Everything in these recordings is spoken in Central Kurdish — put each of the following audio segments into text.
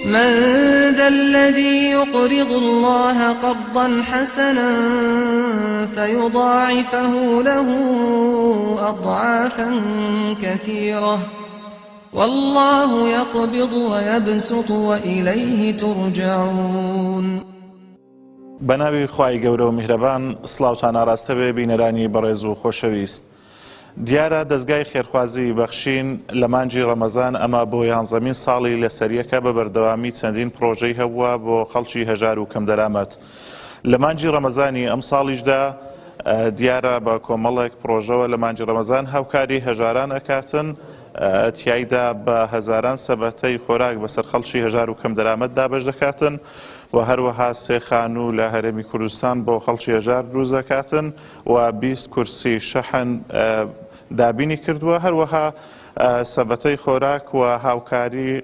من ذا الذي يقرض الله قرضا حسنا فيضاعفه له أضعافا كثيرة والله يقبض ويبسط وإليه ترجعون. بەناوی خوای گەورە و میهرەبان، سڵاوتان ئاراستە بێ بینەرانی بەڕێز و خۆشەویست. دیارە دەستگای خێرخوازی بەخشین لە مانجی ڕەمەزان ئەمە بۆ 11مین ساڵی لەسەریەکە بە بەردەوامی چەندین پرۆژەی هەبووە بۆ خەڵکی هەژار و کەم دەرامەت. لە مانجی ڕەمەزانی ئەم ساڵیشدا دیارە بە کۆمەڵێک پرۆژەوە لە مانجی ڕەمەزان هاوکاری هەژاران ئەکاتن، تیایدا بە هەزاران سەبەتەی خۆراک بەسەر خەڵکی هەژار و کەم دەرامەت دابەش دەکاتن و هەروەها 3 خانوو لە هەرێمی کوردستان بۆ خەڵکی هەژار دروست دەکاتن و 20 کورسی شەحن دابینی کردووە، هەروەها سەبەتەی خۆراک و هاوکاری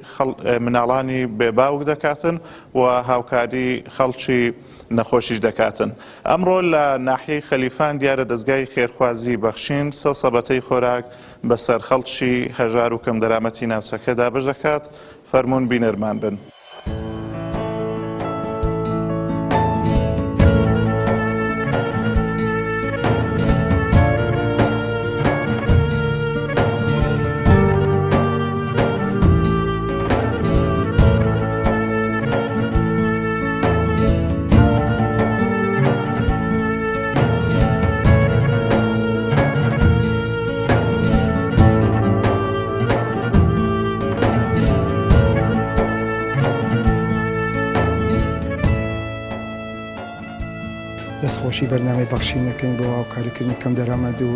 مناڵانی بێباوک دەکاتن و هاوکاری خەڵکی نەخۆشیش دەکاتن. ئەمڕۆ لە ناحیەی خەلیفان دیارە دەستگای خێرخوازی بەخشین 3 سەبەتەی خۆراک بەسەر خەڵکی هەژار و کەم دەرامەتی ناوچەکە دابەش دەکات. فەرموون بینەرمان بن. دەستخۆشی بەرنامەی بەخشینەکەین بۆ هاوکاریکردنی کەم دەرامەت و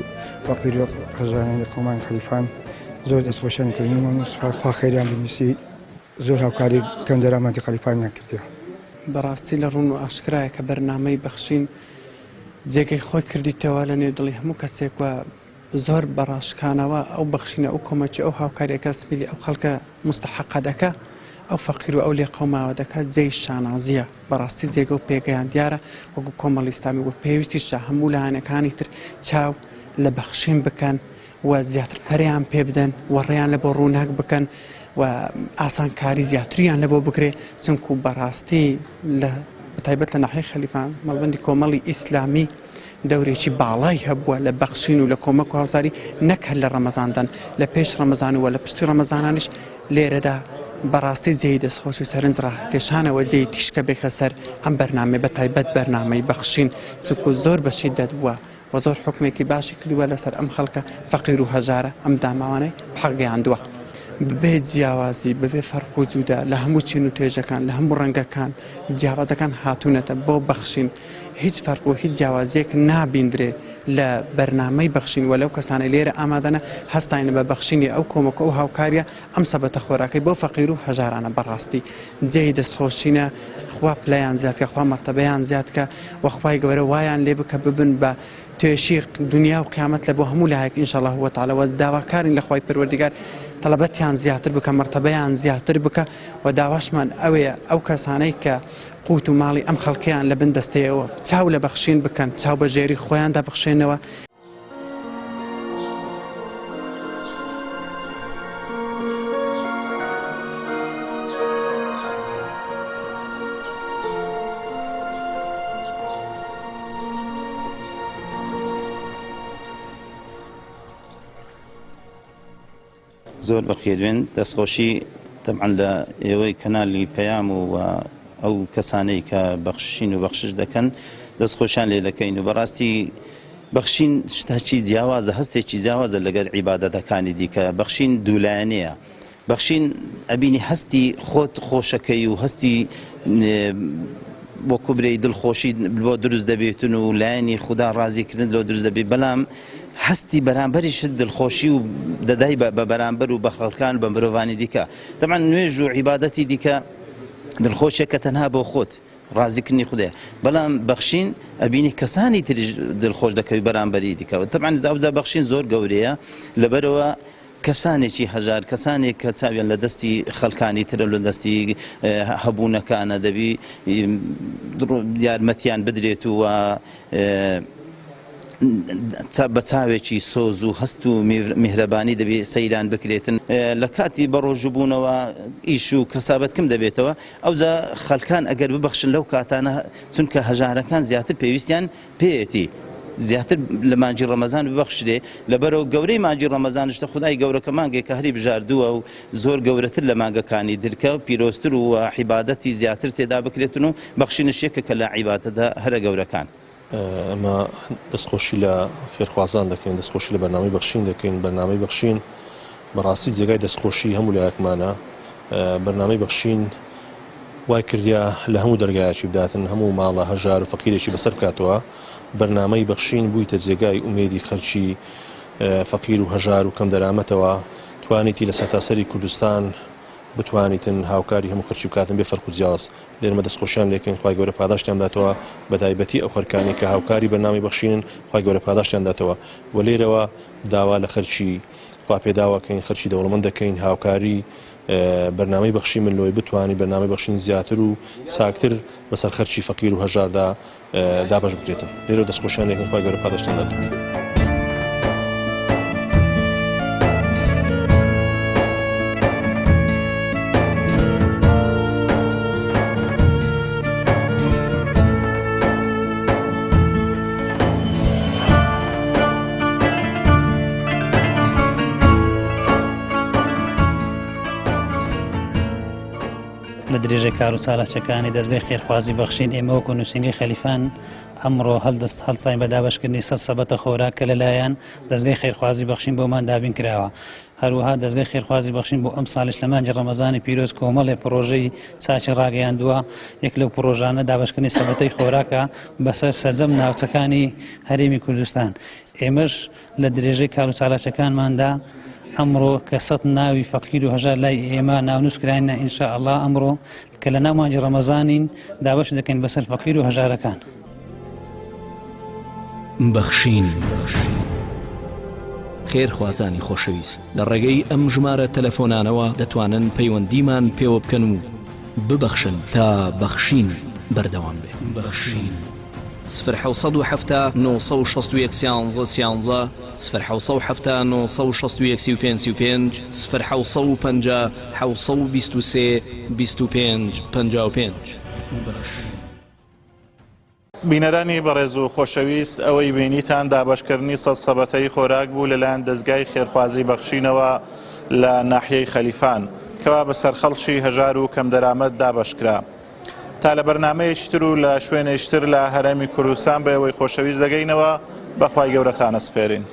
فەقیر و هەژارانی قەومانی خەلیفان زۆر دەستخۆشیانکردنیمان خوا خێریان بنووسی، زۆر هاوکاری کەم دەرامەتی خەلیفانیان کردووە. بەڕاستی لە ڕوون و ئاشکرایە کە بەرنامەی بەخشین جێگەی خۆی کردیتەوە لە نێو دڵی هەموو کەسێک و زۆر بەڕاشکانەوە ئەو بەخشینە ئەو کۆمەکی ئەو هاوکاریەکە سمیلی ئەو خەڵکە مستحەقە دەکە، ئەو فەقیر و ئەو لێ قەوماوە دەکات جێی شانازیە. بەڕاستی جێگە و پێگەیان دیارە وەکو کۆمەڵی ئیسلامی و پێویستیشە هەموو لایەنەکانی تر چاو لە بەخشین بکەن و زیاتر پەریان پێ بدەن و ڕێیان لە بۆ ڕووناک بکەن و ئاسانکاری زیاتریان لە بۆ بکرێ، چونکو بەڕاستی لە بەتایبەت لە ناحیەی خەلیفان مەڵبەندی کۆمەڵی ئیسلامی دەورێکی باڵای هەبووە لە بەخشین و لە کۆمەک و هاوساری نەک هەر لە ڕەمەزاندان، لە پێش ڕەمەزان و لە پشتی ڕەمەزانانیش لێرەدا بەڕاستی جێی دەستخۆش و سەرنجڕاکێشانەوە جێی تیشکە بێکە سەر ئەم بەرنامەی بەتایبەت بەرنامەی بەخشین، چونکو زۆر بەشی دەدبووە و زۆر حکمێکی باشی کردووە لەسەر ئەم خەڵکە فەقیر و هەژارە ئەم داماوانەی حەقیاندووە. ببێ جیاوازی ببێ فەرق و جودا لە هەموو چین و تێژەکان لە هەموو ڕەنگەکان جیاوازەکان هاتوونەتە بۆ بەخشین، هیچ فەرق و هیچ جیاوازیەک نابیندرێ لە بەرنامەی بەخشین و لەو کەسانە لێرە ئامادەنە هەستاینە بە بەخشینی ئەو کۆمەکە و هاوکاریە ئەم سەبەتە خۆراکەی بۆ فەقیر و هەژارانە. بەڕاستی جێی دەستخۆشینە، خوا پلەیان زیادکە، خوا مەرتەبەیان زیادکە و خوای گەورە وایان لێ بکە ببن بە توێشی دنیا و قیامەت لە بۆ هەموو لایەک ئینشەڵڵاه وتەعالا و داواکارین لە خوای پەروەردیگار تەلەبەتیان زیاتر بکە، مەرتەبەیان زیاتر بکە و داواشمان ئەوەیە ئەو کەسانەی کە قوت و ماڵی ئەم خەڵکیان لە بن دەستەیەوە چاو لە بەخشین بکەن، چاو بە ژێری خۆیاندا بخشێنەوە. زۆر بەخێرێن دەستخۆشی تەبعاً لە ئێوەی کەنالی پەیام و ئەو کەسانەی کە بەخشین و بەخشش دەکەن دەستخۆشیان لێ دەکەین و بەڕاستی بەخشین شتێکی جیاوازە، هەستێکی جیاوازە لەگەر عیبادەتەکانی دیکە. بەخشین دوولایەنەیە، بەخشین ئەبینی هەستی خۆت خۆشەکەی و هەستی بۆ کوبرەی دڵخۆشی بۆ دروست دەبێتن و لایەنی خوددا ڕازیکردن لۆ دروست دەبێت، بەڵام هەستی بەرامبەریشت دڵخۆشی و دەدای بە بەرامبەر و بە خەڵکان بە مرۆڤانی دیکە. تەبعاً نوێژ و عیبادەتی دیکە دڵخۆشیەکە تەنها بۆ خۆت ڕازیکردنی خودێ، بەڵام بەخشین ئەبینی کەسانی تریش دڵخۆش دەکەوی بەرامبەری دیکەوە. تەبعاً ئەوجا بەخشین زۆر گەورەیە، لەبەرەوە کەسانێکی هەژار، کەسانێک کە چاویان لە دەستی خەڵکانی ترە لە دەستی هەبوونەکانە دەبی یارمەتیان بدرێت و بە چاوێکی سۆز و هەست و میهرەبانی دەبێت سەیران بکرێتن لە کاتی بەڕۆژبوونەوە ئیش و کەسابەتکەم دەبێتەوە ئەوجا خەڵکان ئەگەر ببەخشن لەو کاتانە چونکە هەژارەکان زیاتر پێویستیان پێیەتی زیاتر لە مانجی ڕەمەزان ببەخشرێ لەبەرەوە گەورەی مانجی ڕەمەزانشتە خودای گەورەکە مانگێک کە هەری بژاردووە و زۆر گەورەتر لە مانگەکانی درکە و پیرۆستر و حیبادەتی زیاتر تێدا بکرێتن و بەخشینشێکە کە لە عیبادەتدا هەرە گەورەکان. ئەمە دەستخۆشی لە فێرخوازان دەکەین، دەستخۆشی لە بەرنامەی بەخشین دەکەین. بەرنامەی بەخشین بەڕاستی جێگای دەستخۆشی هەموو لایەکمانە. بەرنامەی بەخشین وای کردیا لە هەموو دەرگایەکی بداتن هەموو ماڵە هەژار و فەقیرێکی بەسەر بکاتەوە. بەرنامەی بەخشین بوویتە جێگای ئومێدی خەرکی فەقیر و هەژار و کەم دەرامەتەوە توانیتی لە سەرتاسەری کوردستان بتوانیتن هاوکاری هەموو خەرکی بکاتن بێ فەرق و جیاواز. لێرمە دەستخۆشیان لێکەین، خوای گەورە پاداشتیان داتەوە، بەتایبەتی ئەو خەرکانی کە هاوکاری بەرنامەی بەخشینن خوای گەورە پاداشتیان داتەوە. و لێرەوە داوا لە خەرکی خوا پێداوەکەین، خەرکی دەوڵەمەند دەکەین هاوکاری بەرنامەی بەخشی من لۆی بتوانی بەرنامەی بەخشین زیاتر و ساکتر بەسەر خەرکی فەقیر و هەژاردا دابەش بکرێتن. لێرە دەستخۆشیان لێکەین، خوای گەورە پاداشتیان داتەوە. لە درێژەی کار و چالاکیەکانی دەستگای خێرخوازی بەخشین ئێمە وەکو نووسینگەی خەلیفان ئەمڕۆ هەڵدەستین بە دابەشکردنی 100 سەبەتە خۆراک کە لەلایەن دەستگای خێرخوازی بەخشین بۆمان دابین کراوە. هەروەها دەستگای خێرخوازی بەخشین بۆ ئەم ساڵش لە مانجی ڕەمەزانی پیرۆز کۆمەڵێ پرۆژەی چاچی ڕاگەیاندووە. یەک لەو پرۆژانە دابەشکردنی سەبەتەی خۆراکە بەسەر سەرجەم ناوچەکانی هەرێمی کوردستان. ئێمەش لە درێژەی کار و چالاکیەکانماندا ئەمڕۆ کە 100 ناوی فەقیر و هەژار لای ئێمە ناونووسکراینە ئینشاءالله ئەمڕۆ کە لە ناو مانجی ڕەمەزانین دابەش دەکەین بەسەر فەقیر و هەژارەکان. بەخشین خێرخوازانی خۆشەویست لە ڕێگەی ئەم ژمارە تەلەفۆنانەوە دەتوانن پەیوەندیمان پێوە بکەن و ببەخشن تا بەخشین بەردەوام بێ. بەخشین 0770 961 13 0770 961 0750 723 25 55. بینەرانی بەڕێز و خۆشەویست ئەوەی بینیتان دابەشکردنی 100 سەبەتەی خۆراک بوو لەلایەن دەستگای خێرخوازی بەخشینەوە لە ناحیەی خەلیفان کەوا بەسەر خەڵکی هەژار و کەم دەرامەت دابەشکرا. تا لە بەرنامەیەکتر و لە شوێنێکتر لە هەرێمی کوردستان بە ئەوەی خۆشەویست دەگەینەوە بەخوای گەورەتان ئەسپێرین.